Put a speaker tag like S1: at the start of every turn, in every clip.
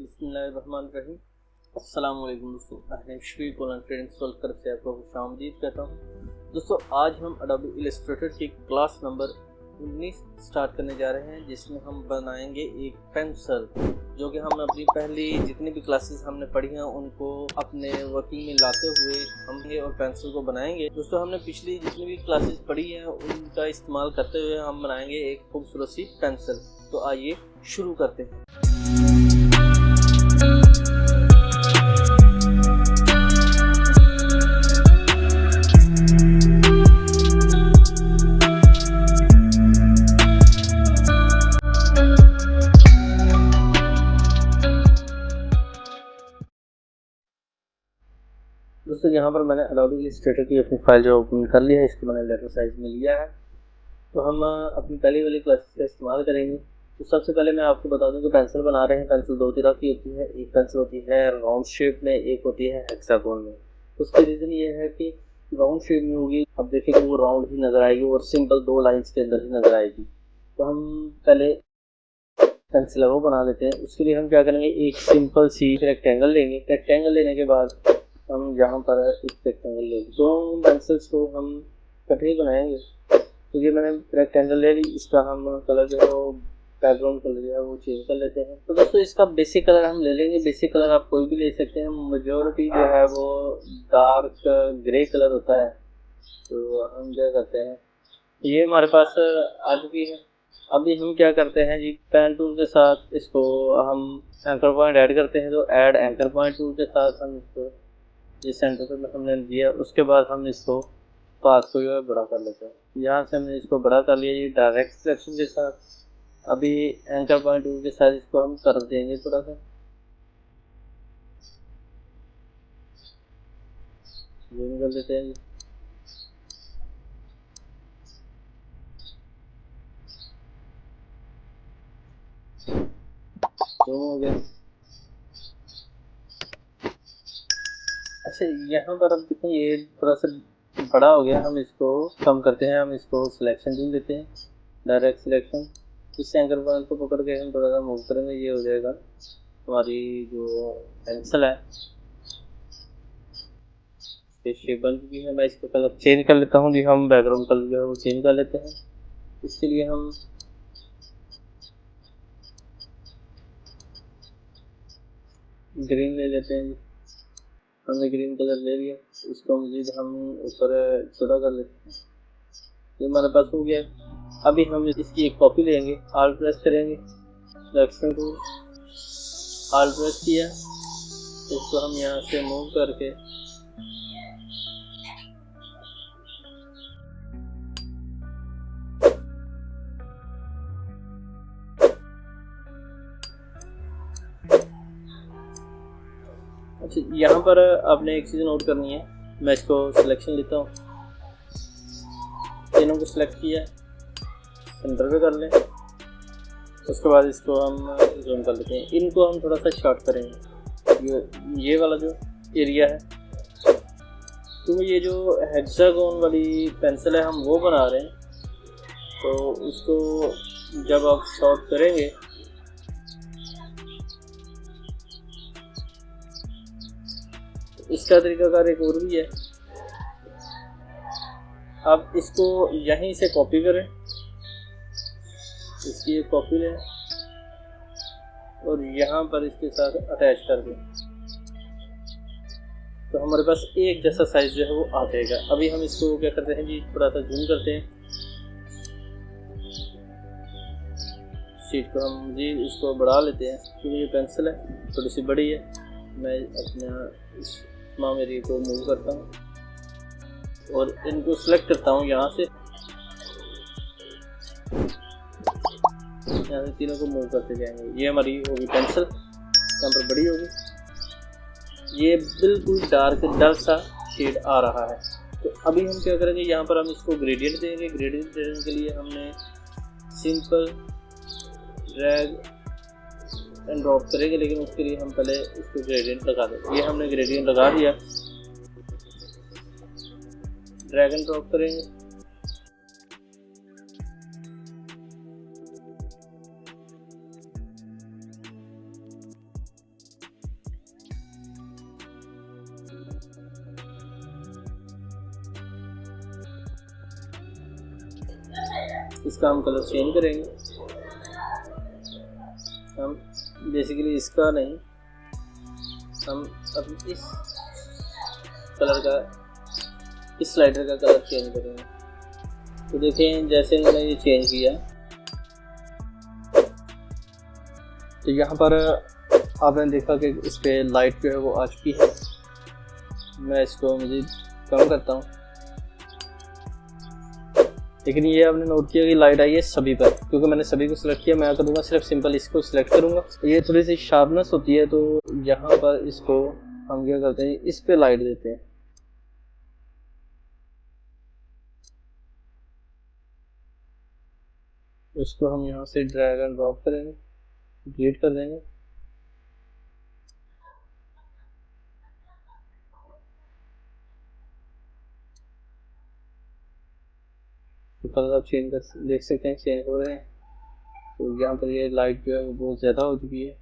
S1: बिस्मिल्लाहिर्रहमानिर्रहीम। अस्सलाम वालेकुम दोस्तों, मैं श्री ट्रेनिंग सोल्व कर से आपको खुशामदीद कहता हूँ। दोस्तों, आज हम अडोबी इलस्ट्रेटर की क्लास नंबर 19 स्टार्ट करने जा रहे हैं, जिसमें हम बनाएंगे एक पेंसिल, जो कि हम अपनी पहली जितनी भी क्लासेस हमने पढ़ी हैं उनको अपने वर्किंग में लाते हुए हम ये और पेंसिल को बनाएंगे। दोस्तों, हमने पिछली जितनी भी क्लासेस पढ़ी हैं उनका इस्तेमाल करते हुए हम बनाएंगे एक खूबसूरत सी पेंसिल। तो आइए शुरू करते हैं। दोस्तों, यहाँ पर मैंने अडोबी इलस्ट्रेटर की अपनी फाइल जो ओपन कर लिया है, इसको मैंने लेटर साइज में लिया है। तो हम अपनी पहली वाली क्लासेस का इस्तेमाल करेंगे। तो सबसे पहले मैं आपको बता दूं कि पेंसिल बना रहे हैं। पेंसिल दो तरह की होती है, एक पेंसिल होती है राउंड शेप में, एक होती है हेक्सागोन में। उसका रीज़न ये है कि राउंड शेप में होगी, अब देखेंगे वो राउंड ही नज़र आएगी और सिंपल दो लाइन्स के अंदर ही नज़र आएगी। तो हम पहले पेंसिल वो बना लेते हैं। उसके लिए हम क्या करेंगे, एक सिंपल सी रेक्टेंगल लेंगे। रेक्टेंगल लेने के बाद हम यहाँ पर एक रेक्टेंगल लेंगे। तो पेंसिल्स को हम कटे बनाएंगे। तो ये मैंने रेक्टेंगल ले ली, इसका हम कलर जो है वो बैकग्राउंड कलर जो है वो चेंज कर लेते हैं। तो दोस्तों, इसका बेसिक कलर हम ले लेंगे। बेसिक कलर आप कोई भी ले सकते हैं, मेजॉरिटी जो है वो डार्क ग्रे कलर होता है। तो हम क्या करते हैं, ये हमारे पास आ चुकी है। अभी हम क्या करते हैं जी, पेन टूल के साथ इसको हम एंकर पॉइंट ऐड करते हैं। तो ऐड एंकर पॉइंट टूल के साथ हम इसको जिस सेंटर पे हमने दिया, उसके बाद हम इसको पाथ को जो है बड़ा कर लेते हैं। यहाँ से हमने इसको बड़ा कर लिया जी डायरेक्ट सिलेक्शन के साथ। अभी एंकर पॉइंट टूल के साथ इसको हम कर देंगे थोड़ा सा, जूम कर लेते हैं। जूम हो गया। अच्छा, यहाँ पर अब देखो ये थोड़ा सा बड़ा हो गया, हम इसको कम करते हैं। हम इसको सिलेक्शन टूल देते हैं, डायरेक्ट सिलेक्शन। इस एंकर पॉइंट को पकड़ के हम थोड़ा सा मूव करेंगे, ये हो जाएगा हमारी जो पेंसिल है। शेप बन चुकी है। मैं इसको कलर चेंज कर लेता हूँ जी। हम बैकग्राउंड कलर जो है वो चेंज कर लेते हैं। इसके लिए हम ग्रीन ले लेते हैं। हमने ग्रीन कलर ले लिया, इसको मजीद हम ऊपर छोटा कर लेते हैं। ये हमारे पास हो गया। अभी हम इसकी एक कॉपी लेंगे, आल्ट प्रेस करेंगे, सिलेक्शन टूल, आल्ट प्रेस किया, इसको हम यहाँ से मूव करके अच्छा, यहाँ पर आपने एक चीज़ नोट करनी है। मैं इसको सिलेक्शन लेता हूँ, तीनों को सिलेक्ट किया, सेंटर पे कर लें। उसके बाद इसको हम जूम कर लेते हैं। इनको हम थोड़ा सा शॉर्ट करेंगे। ये वाला जो एरिया है, तो ये जो हेक्सागोन वाली पेंसिल है हम वो बना रहे हैं। तो उसको जब आप शॉर्ट करेंगे इसका तरीकाकार एक और भी है। आप इसको यहीं से कॉपी करें, इसकी एक कॉपी लें और यहाँ पर इसके साथ अटैच कर दें। तो हमारे पास एक जैसा साइज जो है वो आ जाएगा। अभी हम इसको क्या करते हैं जी, थोड़ा सा जूम करते हैं। शीट को हम जी इसको बढ़ा लेते हैं, क्योंकि ये पेंसिल है थोड़ी सी बड़ी है। मैं अपना इस एरिया को मूव करता हूँ और इनको सेलेक्ट करता हूँ यहाँ से तीनों को मूव करते जाएंगे। ये हमारी होगी पेंसिल, यहाँ पर बड़ी होगी। ये बिल्कुल डार्क डल सा शेड आ रहा है। तो अभी हम क्या करेंगे, यहाँ पर हम इसको ग्रेडियंट देंगे। ग्रेडियंट देने के लिए हमने सिंपल ड्रैग एंड ड्रॉप करेंगे, लेकिन उसके लिए हम पहले इसको ग्रेडियंट लगा देंगे। ये हमने ग्रेडियंट लगा दिया, ड्रैग एंड ड्रॉप करेंगे। इसका हम कलर चेंज करेंगे। हम बेसिकली इसका नहीं, हम अब इस कलर का, इस स्लाइडर का कलर चेंज करेंगे। तो देखें जैसे मैंने ये चेंज किया तो यहाँ पर आपने देखा कि इस पर लाइट जो है वो आ चुकी है। मैं इसको मज़ीद कम करता हूँ, लेकिन ये आपने नोट किया कि लाइट आई है सभी पर, क्योंकि मैंने सभी को सिलेक्ट किया। मैं करूँगा सिर्फ सिंपल इसको सिलेक्ट करूँगा। ये थोड़ी सी शार्पनेस होती है, तो यहाँ पर इसको हम क्या करते हैं, इस पे लाइट देते हैं। इसको हम यहाँ से ड्रैग एंड ड्रॉप करेंगे, डिलीट कर देंगे। तो कलर आप चेंज कर देख सकते हैं, चेंज हो रहे हैं। तो यहाँ पर ये लाइट जो है वो बहुत ज़्यादा हो चुकी है।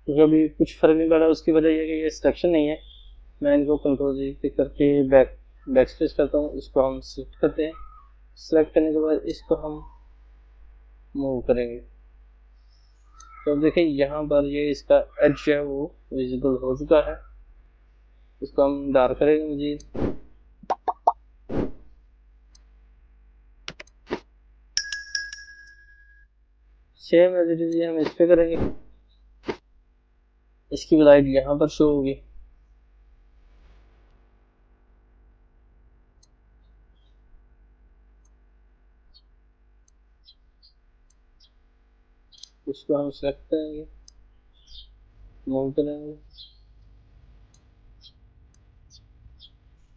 S1: तो अभी कुछ फर्क नहीं पड़ा, उसकी वजह यह है कि ये सिलेक्शन नहीं है। मैं इनको कंट्रोल जी करके बैक स्पेस करता हूँ। इसको हम सिलेक्ट करते हैं। सिलेक्ट करने के बाद इसको हम मूव करेंगे। तो अब देखिए यहाँ पर ये इसका एज जो है वो विजिबल हो चुका है। इसको हम डार्क करेंगे मजीद। सेम एज इट इज हम इस पे करेंगे। इसकी लाइट यहाँ पर शो होगी। उसको हम सेलेक्ट करेंगे, मूव करेंगे।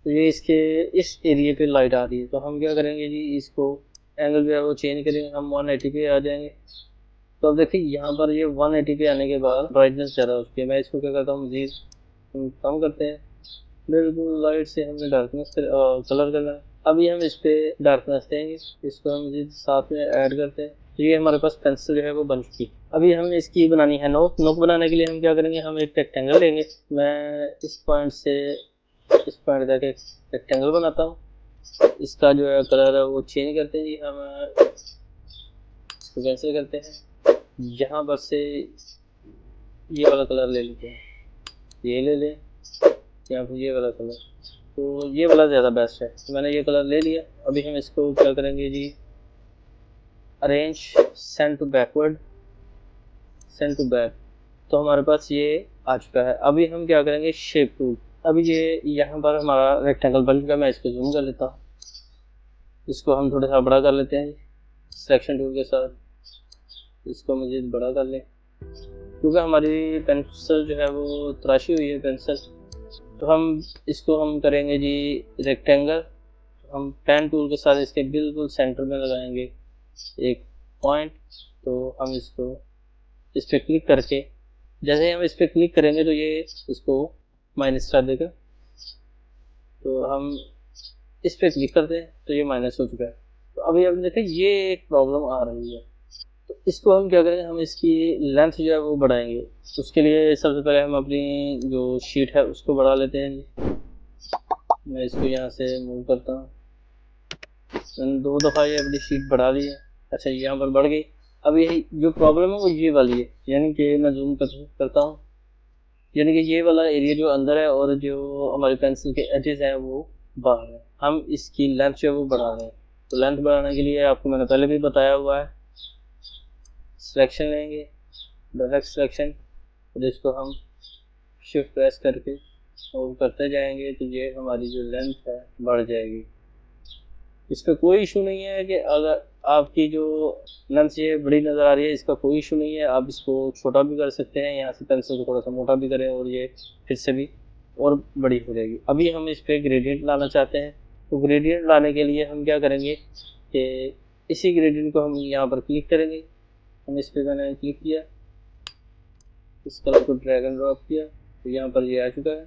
S1: तो ये इसके इस एरिया पे लाइट आ रही है। तो हम क्या करेंगे जी, इसको एंगल जो है वो चेंज करेंगे। हम 180 पे आ जाएंगे। तो अब देखिए यहाँ पर ये 180 पे आने के बाद ब्राइटनेस ज़्यादा हो चुकी है। मैं इसको क्या करता हूँ, मजीद कम करते हैं। बिल्कुल लाइट से हमने डार्कनेस कलर करना है। अभी हम इस पे डार्कनेस देंगे। इसको हम मजीद साथ में ऐड करते हैं। तो ये हमारे पास पेंसिल जो है वो बन चुकी है। अभी हमें इसकी बनानी है नोक। नोक बनाने के लिए हम क्या करेंगे, हम एक रेक्टेंगल लेंगे। मैं इस पॉइंट से इस पॉइंट तक एक रेक्टेंगल बनाता हूँ। इसका जो है कलर है वो चेंज करते हैं जी। हम इसको कैंसिल करते हैं। यहाँ पर से ये वाला कलर ले लेते हैं, ये ले लें, या फिर ये वाला कलर। तो ये वाला ज़्यादा बेस्ट है। तो मैंने ये कलर ले लिया। अभी हम इसको क्या करेंगे जी, arrange send to backward, send to back. तो हमारे पास ये आ चुका है। अभी हम क्या करेंगे, शेप टूल। अभी ये यहाँ पर हमारा रेक्टेंगल बन चुका है। मैं इसको जूम कर लेता हूँ। इसको हम थोड़ा सा बड़ा कर लेते हैं सिलेक्शन टूल के साथ। इसको मुझे बड़ा कर लें, क्योंकि हमारी पेंसिल जो है वो तराशी हुई है पेंसिल। तो हम इसको हम करेंगे जी रेक्टेंगल। हम पेन टूल के साथ इसके बिल्कुल सेंटर में लगाएंगे एक पॉइंट। तो हम इसको इस पर क्लिक करके, जैसे ही हम इस पर क्लिक करेंगे तो ये इसको माइनस कर देगा। तो हम इस पर क्लिक करते हैं तो ये माइनस हो चुका है। तो अभी आप देखें ये एक प्रॉब्लम आ रही है। तो इसको हम क्या करेंगे, हम इसकी लेंथ जो है वो बढ़ाएंगे। तो उसके लिए सबसे पहले हम अपनी जो शीट है उसको बढ़ा लेते हैं। मैं इसको यहाँ से मूव करता हूँ। मैंने 2 दफ़ा ये अपनी शीट बढ़ा ली है। अच्छा, यहाँ पर बढ़ गई। अब यही जो प्रॉब्लम है वो ये वाली है, यानी कि मैं जूम करता हूँ। यानी कि ये वाला एरिया जो अंदर है और जो हमारी पेंसिल के एजेस हैं वो बाहर है। हम इसकी लेंथ जो है वो बढ़ा रहे हैं। तो लेंथ बढ़ाने के लिए आपको मैंने पहले भी बताया हुआ है, सिलेक्शन लेंगे, डायरेक्ट सिलेक्शन, और इसको हम शिफ्ट प्रेस करके मूव करते जाएंगे तो ये हमारी जो लेंथ है बढ़ जाएगी। इस पर कोई इशू नहीं है कि अगर आपकी जो लेंथ ये बड़ी नज़र आ रही है, इसका कोई इशू नहीं है। आप इसको छोटा भी कर सकते हैं, यहाँ से पेंसिल को थोड़ा सा मोटा भी करें और ये फिर से भी और बड़ी हो जाएगी। अभी हम इस पर ग्रेडियंट लाना चाहते हैं। तो ग्रेडियंट लाने के लिए हम क्या करेंगे कि इसी ग्रेडियंट को हम यहाँ पर क्लिक करेंगे। हम इस पर मैंने क्लिक किया, इस कलर को ड्रैग एंड ड्रॉप किया, तो यहाँ पर ये आ चुका है।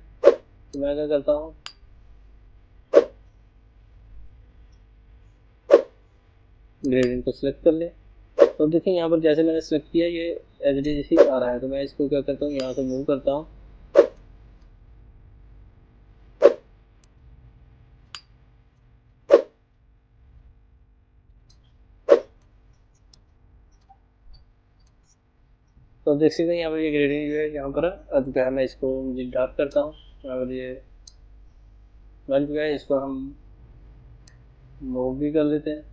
S1: तो मैं क्या करता हूँ, ग्रेडियंट को सिलेक्ट कर ले। तो देखिए यहाँ पर जैसे मैंने सेलेक्ट किया ये एच डी ही आ रहा है। तो मैं इसको क्या करता हूँ, यहाँ से मूव करता हूँ। तो देख सकते हैं यहाँ पर ये ग्रेडियंट जो है यहाँ पर आ चुका है। मैं इसको मुझे डार्क करता हूँ। यहाँ पर ये बन चुका है। इसको हम मूव भी कर लेते हैं,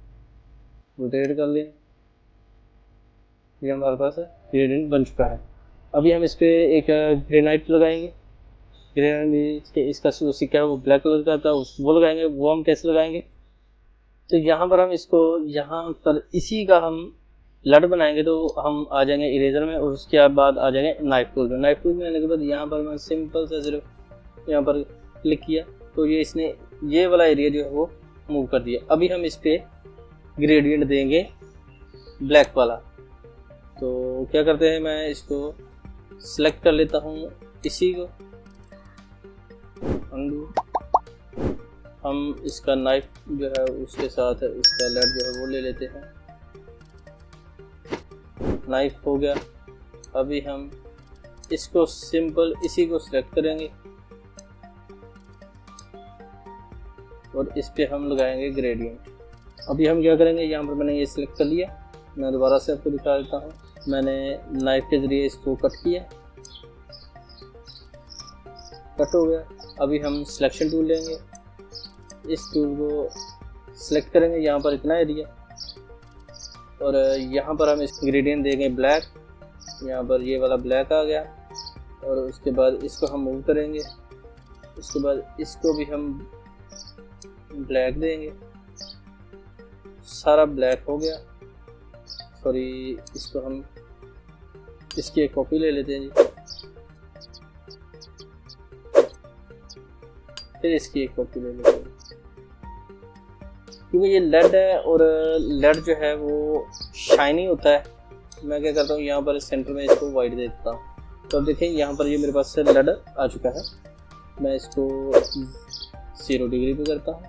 S1: रोटेट कर लें। ये हमारे पास ग्रेडियंट बन चुका है। अभी हम इस पर एक ग्रेनाइट लगाएंगे। ग्रेनाइट इसका जो सिक्का है वो ब्लैक कलर का था, वो लगाएंगे। वो हम कैसे लगाएंगे, तो यहाँ पर हम इसको यहाँ पर इसी का हम लड़ बनाएंगे। तो हम आ जाएंगे इरेजर में और उसके बाद आ जाएंगे नाइफ टूल में। नाइफ टूल में आने के बाद यहाँ पर मैं सिंपल सा सिर्फ यहाँ पर क्लिक किया तो ये इसने ये वाला एरिया जो है वो मूव कर दिया। अभी हम इस पर ग्रेडियंट देंगे ब्लैक वाला। तो क्या करते हैं, मैं इसको सिलेक्ट कर लेता हूँ इसी को, अंडू। हम इसका नाइफ जो है उसके साथ इसका लेड जो है वो ले लेते हैं। नाइफ हो गया। अभी हम इसको सिंपल इसी को सिलेक्ट करेंगे और इस पे हम लगाएंगे ग्रेडियंट। अभी हम क्या करेंगे, यहाँ पर मैंने ये सिलेक्ट कर लिया। मैं दोबारा से आपको दिखा देता हूँ। मैंने नाइफ के जरिए इसको कट किया, कट हो गया। अभी हम सिलेक्शन टूल लेंगे, इस टूल को सिलेक्ट करेंगे यहाँ पर इतना एरिया और यहाँ पर हम इस ग्रेडियंट देंगे ब्लैक। यहाँ पर ये वाला ब्लैक आ गया और उसके बाद इसको हम मूव करेंगे। उसके बाद इसको भी हम ब्लैक देंगे, सारा ब्लैक हो गया। सॉरी, इसको हम इसकी एक कॉपी ले लेते हैं जी, फिर इसकी एक कॉपी ले लेते हैं। क्योंकि ये लेड है और लेड जो है वो शाइनी होता है, मैं क्या करता हूँ यहाँ पर सेंटर में इसको वाइट दे देता हूँ। तो अब देखें यहाँ पर ये मेरे पास से लेड आ चुका है। मैं इसको 0 डिग्री पे करता हूँ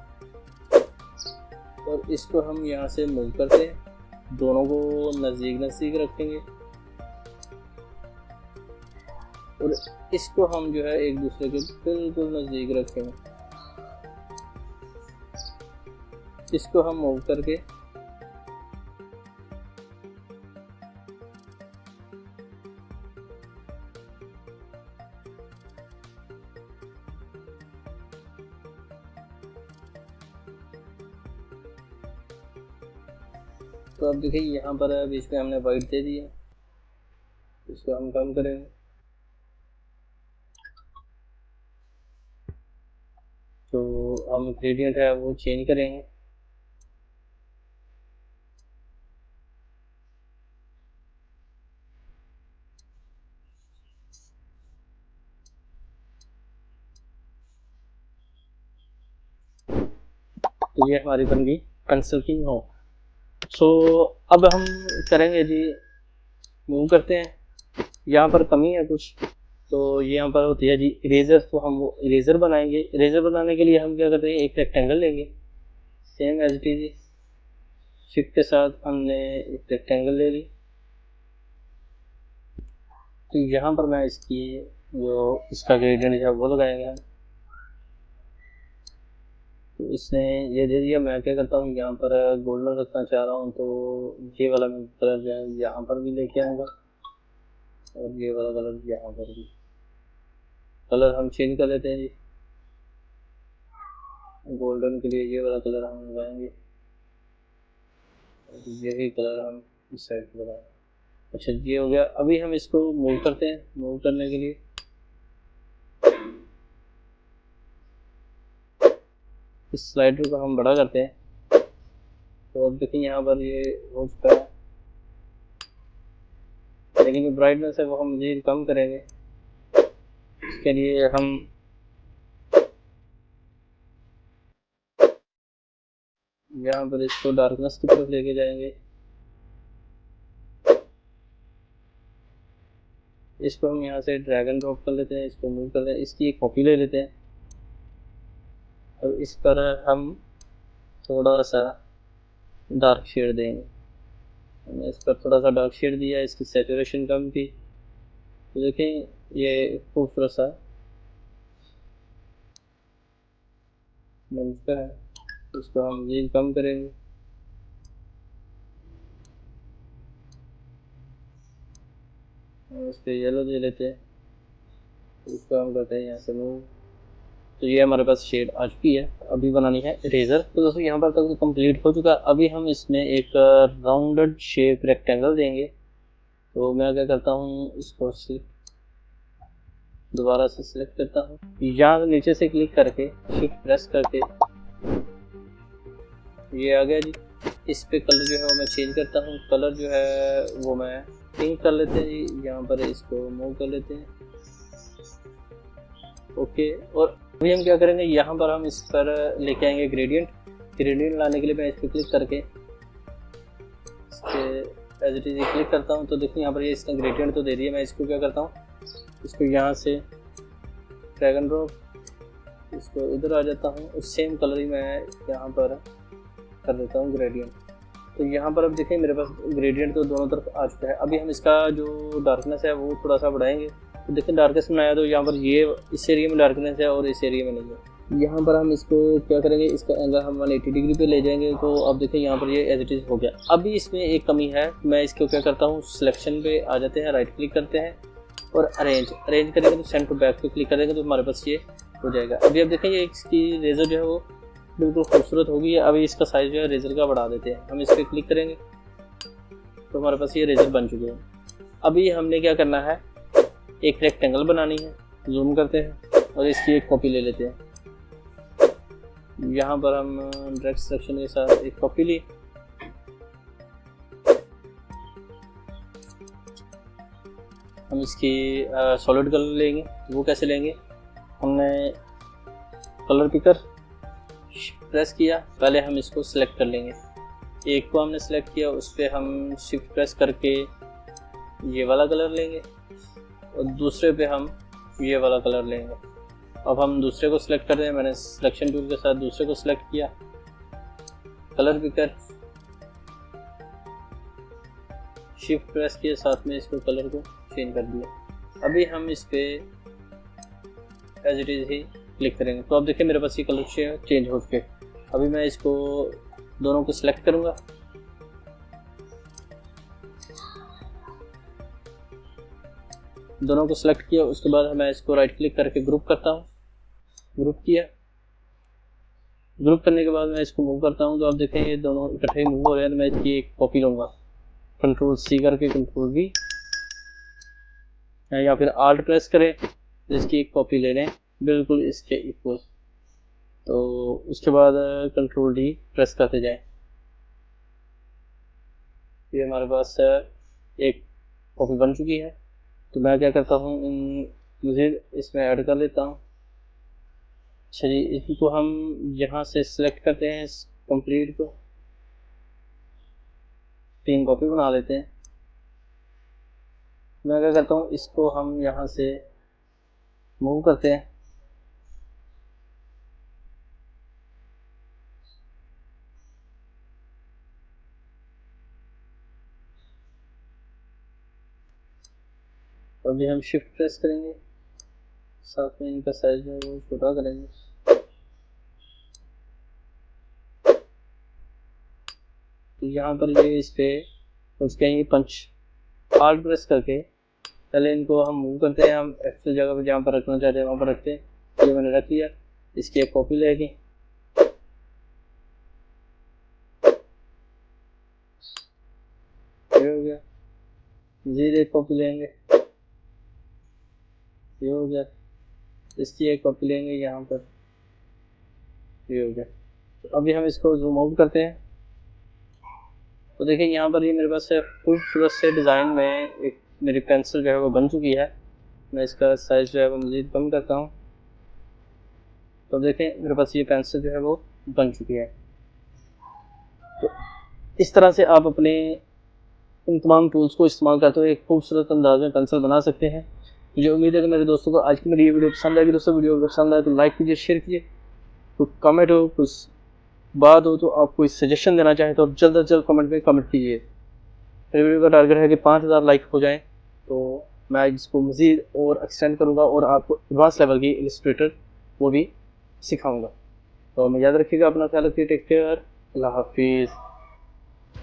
S1: और इसको हम यहाँ से मूव करते हैं। दोनों को नज़दीक नज़दीक रखेंगे और इसको हम जो है एक दूसरे के बिल्कुल नज़दीक रखेंगे। इसको हम मूव करके तो अब देखिए यहाँ पर बीच में हमने वाइट दे दिया। इसको हम कम करेंगे तो हम ग्रेडियंट है वो चेंज करेंगे। तो ये हमारी बन गई पेंसिल की नो। सो अब हम करेंगे जी, मूव करते हैं। यहाँ पर कमी है कुछ, तो ये यहाँ पर होती है जी इरेजर। तो हम वो इरेजर बनाएंगे। इरेजर बनाने के लिए हम क्या करते हैं, एक रेक्टेंगल लेंगे same as it is. Shift के साथ हमने एक रेक्टेंगल ले ली। तो यहाँ पर मैं इसकी जो इसका ग्रेडियंट है वो लगाएंगे हम। तो इसने ये दे दिया। मैं क्या करता हूँ, यहाँ पर गोल्डन रखना चाह रहा हूँ तो ये वाला मैं कलर जो है यहाँ पर भी लेके आऊँगा और ये वाला कलर यहाँ पर भी। कलर हम चेंज कर लेते हैं जी। गोल्डन के लिए ये वाला कलर हम लगाएंगे और यही कलर हम इस साइड पर लगाएंगे। अच्छा, ये हो गया। अभी हम इसको मूव करते हैं। मूव करने के लिए इस स्लाइडर को हम बड़ा करते हैं। तो अब देखिए यहाँ पर ये हो चुका है, लेकिन जो ब्राइटनेस है वो हम मज़ीद कम करेंगे। इसके लिए हम यहाँ पर इसको डार्कनेस की तरफ लेके जाएंगे। इसको हम यहाँ से ड्रैग एंड ड्रॉप कर लेते हैं, इसको मूव कर लेते हैं, इसकी एक कॉपी ले लेते हैं और इस पर हम थोड़ा सा डार्क शेड देंगे। हमने इस पर थोड़ा सा डार्क शेड दिया, इसकी सैचुरेशन कम थी। तो देखें ये खूबसूरत सा बनता है। इसको हम ये कम करेंगे। इस पर येलो दे लेते हैं, इसको हम करते हैं यहाँ से मूव। तो ये हमारे पास शेड आ चुकी है। अभी बनानी है इरेजर। तो दोस्तों यहाँ पर तक कंप्लीट हो चुका। अभी हम इसमें एक राउंडेड शेप रेक्टेंगल देंगे। तो मैं क्या करता हूँ, इसको दोबारा से सिलेक्ट करता हूँ, यहाँ नीचे से क्लिक करके शिफ्ट प्रेस करके ये आ गया जी। इस पे कलर जो है वो मैं चेंज करता हूँ। कलर जो है वो मैं पिंक कर लेते हैं जी। यहाँ पर इसको मूव कर लेते हैं, ओके। और अभी हम क्या करेंगे, यहाँ पर हम इस पर लेके आएंगे ग्रेडियंट लाने के लिए मैं इस पर क्लिक करके इस पर एज इट इज क्लिक करता हूँ। तो देखिए यहाँ पर ये इसने ग्रेडियंट तो दे दिया। मैं इसको क्या करता हूँ, इसको यहाँ से ड्रैग एंड ड्रॉप, इसको इधर आ जाता हूँ और सेम कलर ही मैं यहाँ पर कर देता हूँ ग्रेडियंट। तो यहाँ पर अब देखें मेरे पास ग्रेडियंट तो दोनों तरफ आ चुका है। अभी हम इसका जो डार्कनेस है वो थोड़ा सा बढ़ाएंगे। तो देखिए डार्कनेस बनाया तो यहाँ पर ये इस एरिया में डार्कनेस है और इस एरिया में नहीं है। यहाँ पर हम इसको क्या करेंगे, इसका एंगल हम 180 डिग्री पे ले जाएंगे। तो अब देखें यहाँ पर ये एज इट इज हो गया। अभी इसमें एक कमी है, मैं इसको क्या करता हूँ, सिलेक्शन पे आ जाते हैं, राइट क्लिक करते हैं और अरेंज करेंगे तो सेंड टू बैक पे क्लिक करेंगे तो हमारे पास ये हो जाएगा। अभी अब देखें ये इसकी रेजर जो है वो बिल्कुल खूबसूरत होगी। अभी इसका साइज जो है रेजर का बढ़ा देते हैं। हम इस पर क्लिक करेंगे तो हमारे पास ये रेजर बन चुके हैं। अभी हमने क्या करना है, एक रेक्टेंगल बनानी है। जूम करते हैं और इसकी एक कॉपी ले लेते हैं। यहाँ पर हम डायरेक्ट सिलेक्शन के साथ एक कॉपी ली। हम इसकी सॉलिड कलर लेंगे। वो कैसे लेंगे, हमने कलर पिकर प्रेस किया, पहले हम इसको सिलेक्ट कर लेंगे। एक को हमने सिलेक्ट किया, उस पर हम शिफ्ट प्रेस करके ये वाला कलर लेंगे और दूसरे पे हम ये वाला कलर लेंगे। अब हम दूसरे को सिलेक्ट कर रहे हैं। मैंने सिलेक्शन टूल के साथ दूसरे को सिलेक्ट किया, कलर पिकर, शिफ्ट प्रेस किए, साथ में इसको कलर को चेंज कर दिया। अभी हम इस पे एज इट इज ही क्लिक करेंगे। तो अब देखिए मेरे पास ये कलर चेंज हो चुके। अभी मैं इसको दोनों को सिलेक्ट करूंगा, दोनों को सिलेक्ट किया। उसके बाद मैं इसको राइट क्लिक करके ग्रुप करता हूँ। ग्रुप किया, ग्रुप करने के बाद मैं इसको मूव करता हूँ। तो आप देखें ये दोनों इकट्ठे मूव हो रहे हैं। मैं इसकी एक कॉपी लूँगा, कंट्रोल सी करके कंट्रोल वी, या फिर आल्ट प्रेस करें, इसकी एक कॉपी ले लें बिल्कुल इसके इक्वल। तो उसके बाद कंट्रोल डी प्रेस करते जाएं। ये हमारे पास एक कॉपी बन चुकी है। तो मैं क्या करता हूँ, मुझे इसमें ऐड कर लेता हूँ। अच्छा जी, इसको हम यहाँ से सिलेक्ट करते हैं, कंप्लीट को 3 कॉपी बना लेते हैं। मैं क्या करता हूँ, इसको हम यहाँ से मूव करते हैं। अभी हम शिफ्ट प्रेस करेंगे, साथ में इनका साइज जो है वो छोटा करेंगे। तो यहाँ पर ये इस पे उसके ये पंच आल्ट प्रेस करके पहले इनको हम मूव करते हैं। हम एक्सेल जगह पे जहाँ पर रखना चाहते हैं वहाँ पर रखते हैं। ये मैंने रख लिया। इसकी एक कॉपी लेगी, ये हो गया। जीरो एक कॉपी लेंगे, ये हो गया। इसकी एक कॉपी लेंगे यहाँ पर, ये हो गया। तो अभी हम इसको जूम आउट करते हैं। तो देखिए यहाँ पर ये मेरे पास खूबसूरत से डिज़ाइन में एक मेरी पेंसिल जो है वो बन चुकी है। मैं इसका साइज जो है वो मज़ीद कम करता हूँ। तो देखें मेरे पास ये पेंसिल जो है वो बन चुकी है। तो इस तरह से आप अपने इन तमाम टूल्स को इस्तेमाल करते हुए एक खूबसूरत अंदाज में पेंसिल बना सकते हैं। मुझे उम्मीद है कि मेरे दोस्तों को आज की मेरी ये वीडियो पसंद आएगी। दोस्तों वीडियो पसंद आए तो लाइक कीजिए, शेयर कीजिए। तो कमेंट हो, कुछ बात हो, तो आप कोई सजेशन देना चाहें तो जल्द से जल्द कमेंट में कमेंट कीजिए। मेरी वीडियो का टारगेट है कि 5000 लाइक हो जाएं, तो मैं इसको मज़ीद और एक्सटेंड करूँगा और आपको एडवांस लेवल की इलस्ट्रेटर वो भी सिखाऊँगा। तो मैं याद रखिएगा, अपना ख्याल रखिए। टेक केयर, अल्लाह हाफिज़।